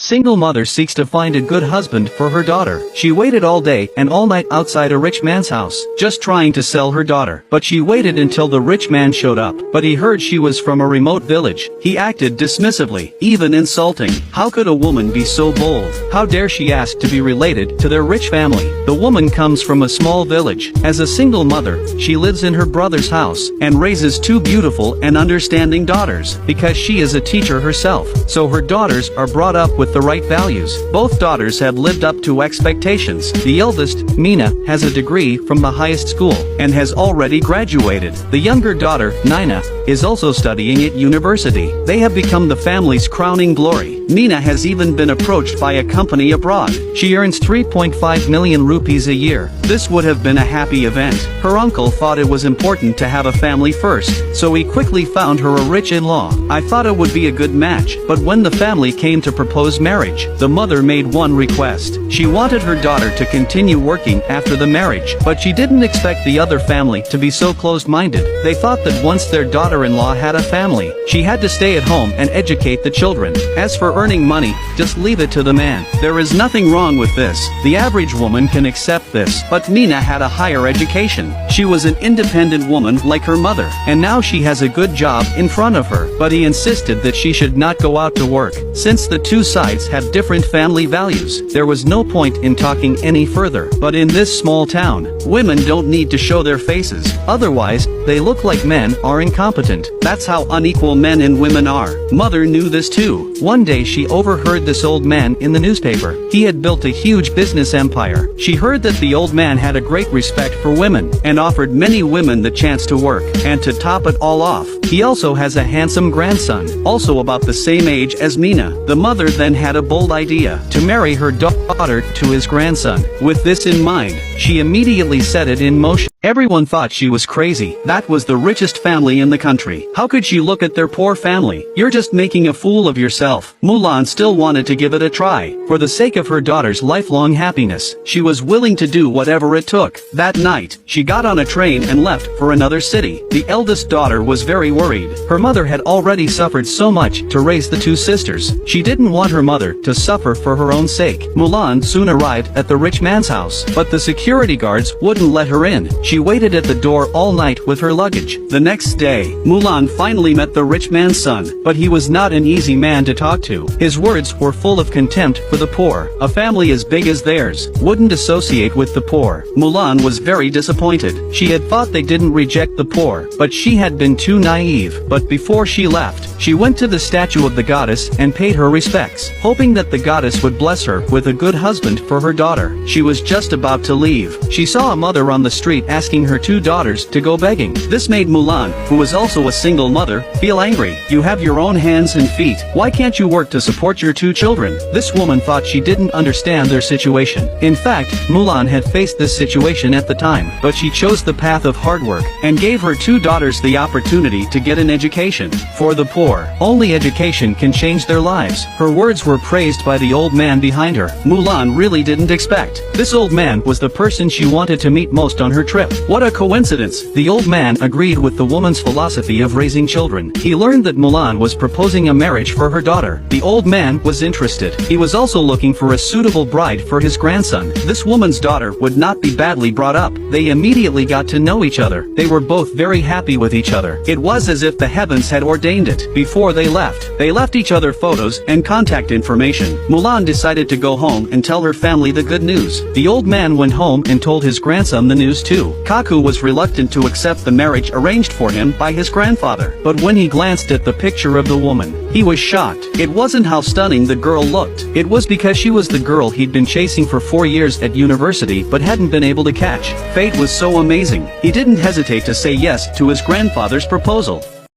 Single mother seeks to find a good husband for her daughter. She waited all day and all night outside a rich man's house, just trying to sell her daughter. But she waited until the rich man showed up. But he heard she was from a remote village. He acted dismissively, even insulting. How could a woman be so bold? How dare she ask to be related to their rich family? The woman comes from a small village. As a single mother, she lives in her brother's house and raises two beautiful and understanding daughters, because she is a teacher herself. So her daughters are brought up with the right values. Both daughters have lived up to expectations. The eldest, Mina, has a degree from the highest school and has already graduated. The younger daughter, Nina, is also studying at university. They have become the family's crowning glory. Nina has even been approached by a company abroad. She earns 3.5 million rupees a year. This would have been a happy event. Her uncle thought it was important to have a family first, so he quickly found her a rich in-law. I thought it would be a good match, but when the family came to propose marriage, the mother made one request. She wanted her daughter to continue working after the marriage, but she didn't expect the other family to be so closed-minded. They thought that once their daughter-in-law had a family, she had to stay at home and educate the children. As for earning money, just leave it to the man. There is nothing wrong with this. The average woman can accept this. But Nina had a higher education. She was an independent woman like her mother, and now she has a good job in front of her. But he insisted that she should not go out to work. Since the two sides have different family values, there was no point in talking any further. But in this small town, women don't need to show their faces. Otherwise, they look like men are incompetent. That's how unequal men and women are. Mother knew this too. One day she overheard this old man in the newspaper. He had built a huge business empire. She heard that the old man had a great respect for women, and offered many women the chance to work. And to top it all off, he also has a handsome grandson, also about the same age as Mina. The mother then had a bold idea to marry her daughter to his grandson. With this in mind, she immediately set it in motion. Everyone thought she was crazy. That was the richest family in the country. How could she look at their poor family? You're just making a fool of yourself. Mulan still wanted to give it a try. For the sake of her daughter's lifelong happiness, she was willing to do whatever it took. That night, she got on a train and left for another city. The eldest daughter was very worried. Her mother had already suffered so much to raise the two sisters. She didn't want her mother to suffer for her own sake. Mulan soon arrived at the rich man's house, but the security guards wouldn't let her in. She waited at the door all night with her luggage. The next day, Mulan finally met the rich man's son, but he was not an easy man to talk to. His words were full of contempt for the poor. A family as big as theirs wouldn't associate with the poor. Mulan was very disappointed. She had thought they didn't reject the poor, but she had been too naive. But before she left, she went to the statue of the goddess and paid her respects, hoping that the goddess would bless her with a good husband for her daughter. She was just about to leave. She saw a mother on the street asking her two daughters to go begging. This made Mulan, who was also a single mother, feel angry. You have your own hands and feet. Why can't you work to support your two children? This woman thought she didn't understand their situation. In fact, Mulan had faced this situation at the time, but she chose the path of hard work and gave her two daughters the opportunity to get an education. For the poor, only education can change their lives. Her words were praised by the old man behind her. Mulan really didn't expect. This old man was the person she wanted to meet most on her trip. What a coincidence! The old man agreed with the woman's philosophy of raising children. He learned that Mulan was proposing a marriage for her daughter. The old man was interested. He was also looking for a suitable bride for his grandson. This woman's daughter would not be badly brought up. They immediately got to know each other. They were both very happy with each other. It was as if the heavens had ordained it. Before they left each other photos and contact information. Mulan decided to go home and tell her family the good news. The old man went home and told his grandson the news too. Kaku was reluctant to accept the marriage arranged for him by his grandfather. But when he glanced at the picture of the woman, he was shocked. It wasn't how stunning the girl looked. It was because she was the girl he'd been chasing for 4 years at university but hadn't been able to catch. Fate was so amazing. He didn't hesitate to say yes to his grandfather's proposal.